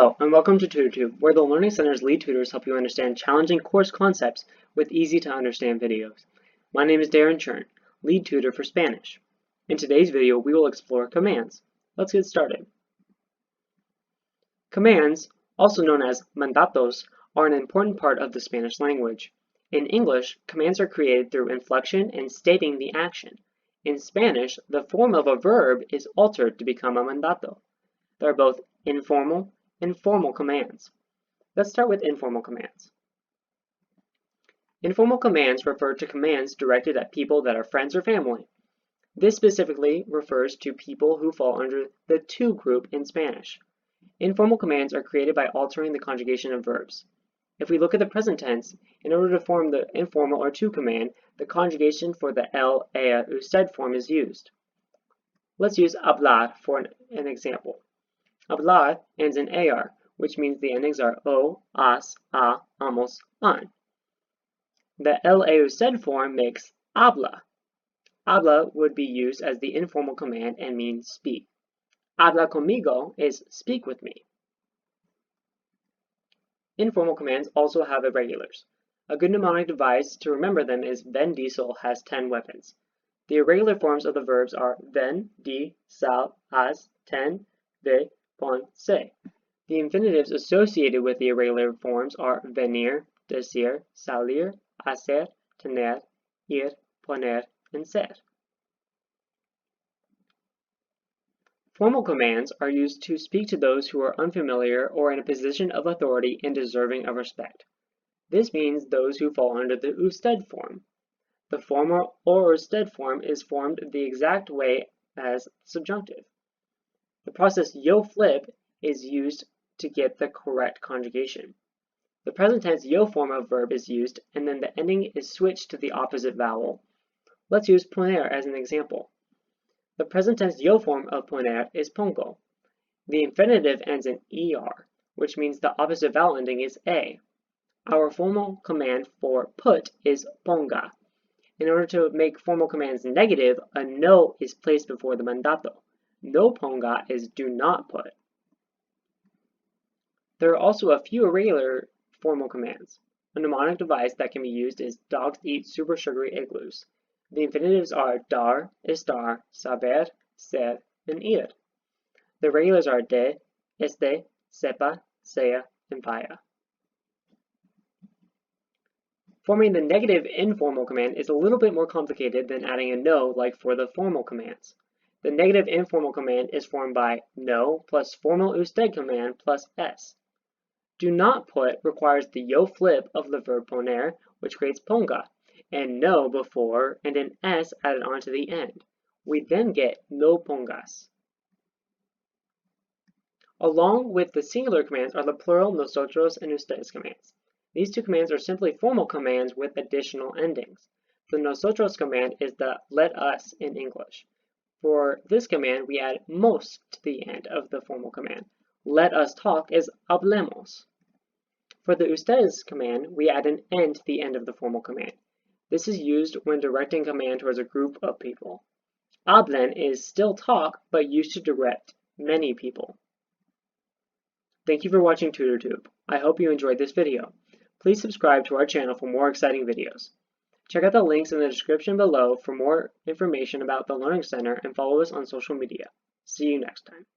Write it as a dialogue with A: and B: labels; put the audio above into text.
A: Hello, and welcome to TutorTube, where the Learning Center's lead tutors help you understand challenging course concepts with easy-to-understand videos. My name is Darren Chern, lead tutor for Spanish. In today's video, we will explore commands. Let's get started. Commands, also known as mandatos, are an important part of the Spanish language. In English, commands are created through inflection and stating the action. In Spanish, the form of a verb is altered to become a mandato. There are both informal and formal commands. Let's start with informal commands. Informal commands refer to commands directed at people that are friends or family. This specifically refers to people who fall under the to group in Spanish. Informal commands are created by altering the conjugation of verbs. If we look at the present tense, in order to form the informal or to command, the conjugation for the el, ella, usted form is used. Let's use hablar for an example. Hablar ends in AR, which means the endings are o, as, a, amos, an. The LA usted form makes habla. Habla would be used as the informal command and means speak. Habla conmigo is speak with me. Informal commands also have irregulars. A good mnemonic device to remember them is Ven Diesel has 10 weapons. The irregular forms of the verbs are ven, di, sal, has, ten, ve, pon, se. The infinitives associated with the irregular forms are venir, decir, salir, hacer, tener, ir, poner, and ser. Formal commands are used to speak to those who are unfamiliar or in a position of authority and deserving of respect. This means those who fall under the usted form. The formal or usted form is formed the exact way as subjunctive. The process yo flip is used to get the correct conjugation. The present tense yo form of verb is used, and then the ending is switched to the opposite vowel. Let's use poner as an example. The present tense yo form of poner is pongo. The infinitive ends in er, which means the opposite vowel ending is a. Our formal command for put is ponga. In order to make formal commands negative, a no is placed before the mandato. No ponga is do not put. There are also a few irregular formal commands. A mnemonic device that can be used is dogs eat super sugary igloos. The infinitives are dar, estar, saber, ser, and ir. The irregulars are de, este, sepa, sea, and vaya. Forming the negative informal command is a little bit more complicated than adding a no like for the formal commands. The negative informal command is formed by no plus formal usted command plus s. Do not put requires the yo flip of the verb poner, which creates ponga, and no before and an s added on to the end. We then get no pongas. Along with the singular commands are the plural nosotros and ustedes commands. These two commands are simply formal commands with additional endings. The nosotros command is the let us in English. For this command, we add mos to the end of the formal command. Let us talk is hablemos. For the ustedes command, we add an n to the end of the formal command. This is used when directing command towards a group of people. Hablen is still talk, but used to direct many people. Thank you for watching TutorTube. I hope you enjoyed this video. Please subscribe to our channel for more exciting videos. Check out the links in the description below for more information about the Learning Center and follow us on social media. See you next time.